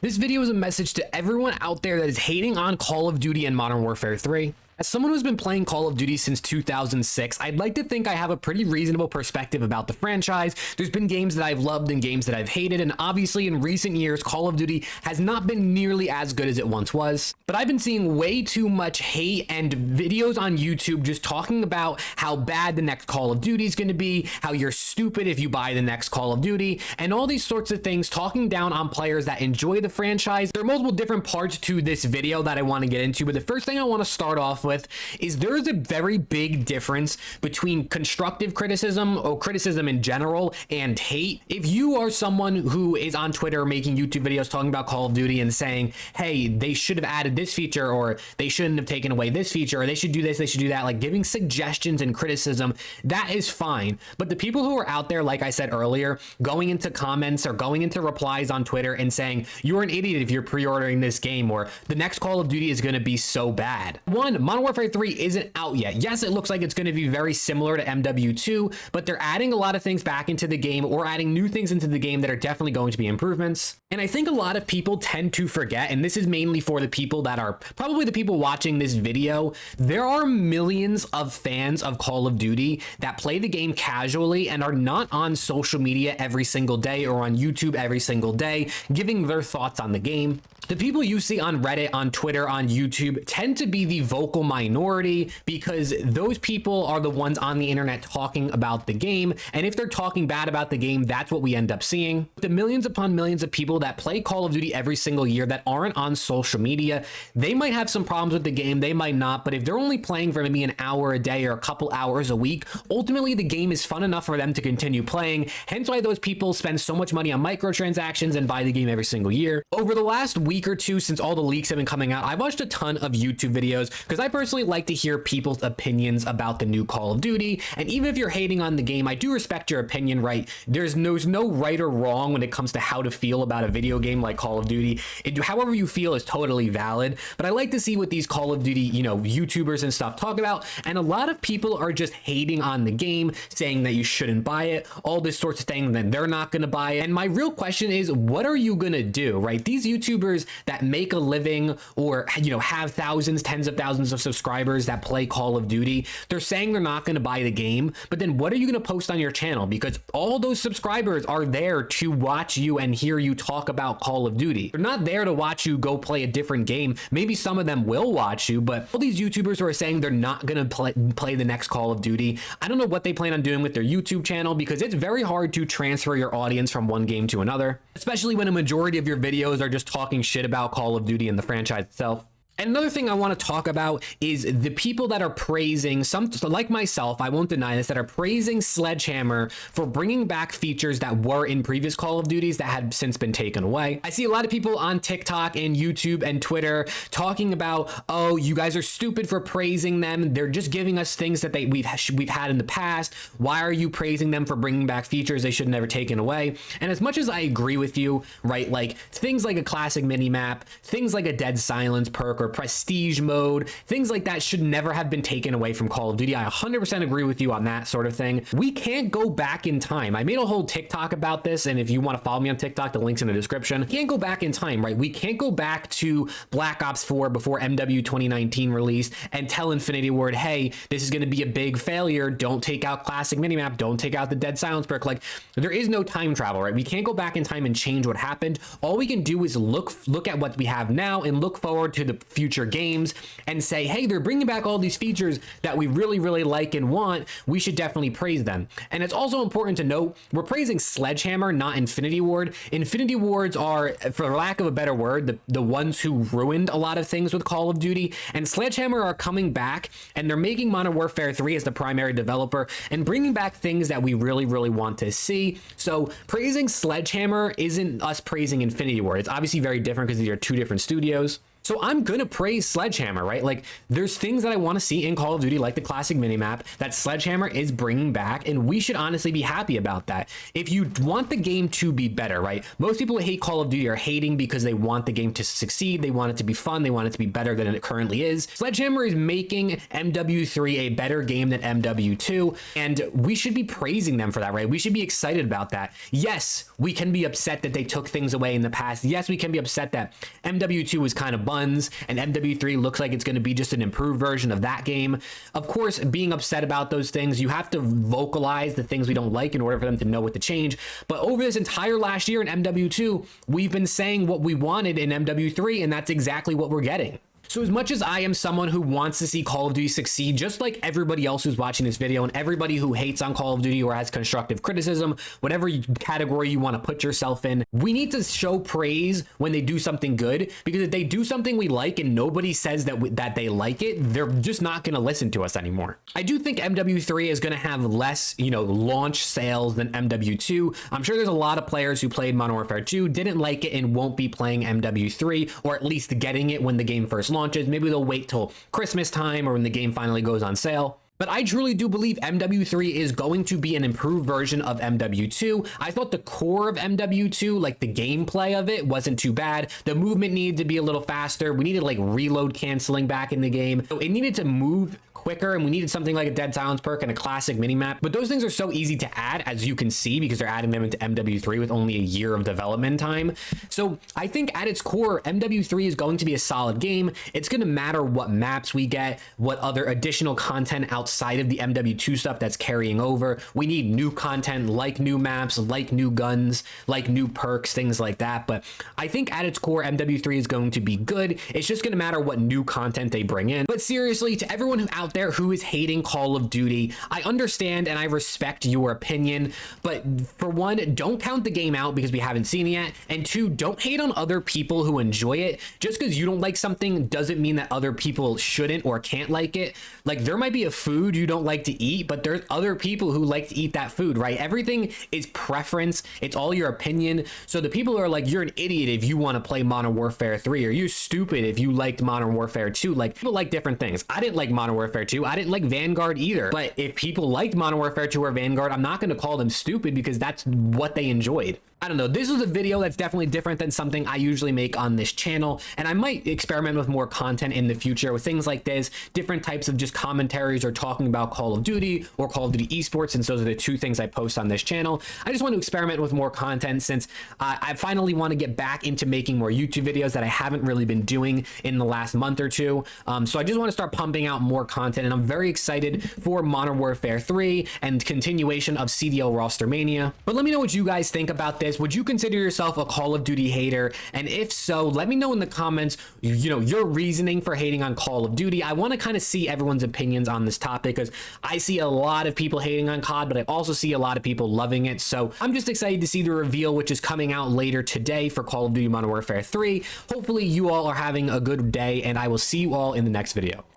This video is a message to everyone out there that is hating on Call of Duty and Modern Warfare 3. As someone who's been playing Call of Duty since 2006, I'd like to think I have a pretty reasonable perspective about the franchise. There's been games that I've loved and games that I've hated, and obviously in recent years, Call of Duty has not been nearly as good as it once was. But I've been seeing way too much hate and videos on YouTube just talking about how bad the next Call of Duty is going to be, how you're stupid if you buy the next Call of Duty, and all these sorts of things, talking down on players that enjoy the franchise. There are multiple different parts to this video that I want to get into, but the first thing I want to start off with is there's a very big difference between constructive criticism or criticism in general and hate. If you are someone who is on Twitter making YouTube videos talking about Call of Duty and saying, hey, they should have added this feature, or they shouldn't have taken away this feature, or they should do this, they should do that, like giving suggestions and criticism, that is fine. But the people who are out there, like I said earlier, going into comments or going into replies on Twitter and saying, you're an idiot if you're pre-ordering this game, or the next Call of Duty is going to be so bad. One, Modern Warfare 3 isn't out yet. Yes, it looks like it's going to be very similar to MW2, but they're adding a lot of things back into the game or adding new things into the game that are definitely going to be improvements. And I think a lot of people tend to forget, and this is mainly for the people that are probably the people watching this video, there are millions of fans of Call of Duty that play the game casually and are not on social media every single day or on YouTube every single day giving their thoughts on the game. The people you see on Reddit, on Twitter, on YouTube tend to be the vocal minority because those people are the ones on the internet talking about the game. And if they're talking bad about the game, that's what we end up seeing. The millions upon millions of people that play Call of Duty every single year that aren't on social media, they might have some problems with the game, they might not, but if they're only playing for maybe an hour a day or a couple hours a week, ultimately the game is fun enough for them to continue playing. Hence why those people spend so much money on microtransactions and buy the game every single year. Over the last week or two, since all the leaks have been coming out, I've watched a ton of YouTube videos because I personally like to hear people's opinions about the new Call of Duty. And even if you're hating on the game, I do respect your opinion, right? There's no right or wrong when it comes to how to feel about a video game like Call of Duty. However you feel is totally valid, but I like to see what these Call of Duty, YouTubers and stuff talk about. And a lot of people are just hating on the game, saying that you shouldn't buy it, all this sorts of thing, that they're not going to buy it. And my real question is, what are you going to do, right? These YouTubers that make a living or, have thousands, tens of thousands of subscribers that play Call of Duty, they're saying they're not going to buy the game, but then what are you going to post on your channel? Because all those subscribers are there to watch you and hear you talk about Call of Duty. They're not there to watch you go play a different game. Maybe some of them will watch you, but all these YouTubers who are saying they're not going to play the next Call of Duty, I don't know what they plan on doing with their YouTube channel, because it's very hard to transfer your audience from one game to another, especially when a majority of your videos are just talking shit about Call of Duty and the franchise itself. And another thing I want to talk about is the people that are praising, some like myself, I won't deny this, that are praising Sledgehammer for bringing back features that were in previous Call of Duties that had since been taken away. I see a lot of people on TikTok and YouTube and Twitter talking about, oh, you guys are stupid for praising them. They're just giving us things that we've had in the past. Why are you praising them for bringing back features they should have never taken away? And as much as I agree with you, right, like things like a classic minimap, things like a dead silence perk or prestige mode, things like that should never have been taken away from Call of Duty. I 100% agree with you on that sort of thing. We can't go back in time. I made a whole TikTok about this, and if you want to follow me on TikTok, the link's in the description. We can't go back in time, right? We can't go back to Black Ops 4 before MW 2019 released and tell Infinity Ward, hey, this is going to be a big failure. Don't take out classic minimap. Don't take out the dead silence perk. Like, there is no time travel, right? We can't go back in time and change what happened. All we can do is look at what we have now and look forward to the future games and say, hey, they're bringing back all these features that we really, really like and want. We should definitely praise them. And it's also important to note, we're praising Sledgehammer, not Infinity Ward. Infinity Wards are, for lack of a better word, the ones who ruined a lot of things with Call of Duty. And Sledgehammer are coming back, and they're making Modern Warfare 3 as the primary developer and bringing back things that we really, really want to see. So praising Sledgehammer isn't us praising Infinity Ward. It's obviously very different because these are two different studios. So I'm gonna praise Sledgehammer, right? Like, there's things that I want to see in Call of Duty, like the classic minimap, that Sledgehammer is bringing back, and we should honestly be happy about that. If you want the game to be better, right? Most people who hate Call of Duty are hating because they want the game to succeed, they want it to be fun, they want it to be better than it currently is. Sledgehammer is making MW3 a better game than MW2, and we should be praising them for that, right? We should be excited about that. Yes, we can be upset that they took things away in the past. Yes, we can be upset that MW2 was kind of buns and MW3 looks like it's going to be just an improved version of that game. Of course, being upset about those things, you have to vocalize the things we don't like in order for them to know what to change. But over this entire last year in MW2, we've been saying what we wanted in MW3, and that's exactly what we're getting. So as much as I am someone who wants to see Call of Duty succeed, just like everybody else who's watching this video and everybody who hates on Call of Duty or has constructive criticism, whatever category you want to put yourself in, we need to show praise when they do something good, because if they do something we like and nobody says that they like it, they're just not going to listen to us anymore. I do think MW3 is going to have less, launch sales than MW2. I'm sure there's a lot of players who played Modern Warfare 2, didn't like it, and won't be playing MW3, or at least getting it when the game first launches. Maybe they'll wait till Christmas time or when the game finally goes on sale. But I truly do believe MW3 is going to be an improved version of MW2. I thought the core of MW2, like the gameplay of it, wasn't too bad. The movement needed to be a little faster. We needed like reload canceling back in the game. So it needed to move quicker, and we needed something like a dead silence perk and a classic minimap. But those things are so easy to add, as you can see, because they're adding them into MW3 with only a year of development time. So I think at its core, MW3 is going to be a solid game. It's going to matter what maps we get, what other additional content outside of the MW2 stuff that's carrying over. We need new content, like new maps, like new guns, like new perks, things like that. But I think at its core, MW3 is going to be good. It's just going to matter what new content they bring in. But seriously, to everyone out there who is hating Call of Duty, I understand and I respect your opinion, but for one, don't count the game out because we haven't seen it yet, and two, don't hate on other people who enjoy it. Just because you don't like something doesn't mean that other people shouldn't or can't like it. Like, there might be a food you don't like to eat, but there's other people who like to eat that food, right? Everything is preference. It's all your opinion. So the people who are like, you're an idiot if you want to play Modern Warfare 3, or you're stupid if you liked Modern Warfare 2, like, people like different things. I didn't like Modern Warfare 2. I didn't like Vanguard either. But if people liked Modern Warfare 2 or Vanguard, I'm not going to call them stupid because that's what they enjoyed. I don't know. This was a video that's definitely different than something I usually make on this channel, and I might experiment with more content in the future with things like this, different types of just commentaries or talking about Call of Duty or Call of Duty esports, since those are the two things I post on this channel. I just want to experiment with more content since I finally want to get back into making more YouTube videos that I haven't really been doing in the last month or two. So I just want to start pumping out more content, and I'm very excited for Modern Warfare 3 and continuation of CDL Roster Mania. But let me know what you guys think about this. Would you consider yourself a Call of Duty hater? And if so, let me know in the comments, your reasoning for hating on Call of Duty. I want to kind of see everyone's opinions on this topic, because I see a lot of people hating on COD, but I also see a lot of people loving it. So I'm just excited to see the reveal, which is coming out later today for Call of Duty Modern Warfare 3. Hopefully you all are having a good day, and I will see you all in the next video.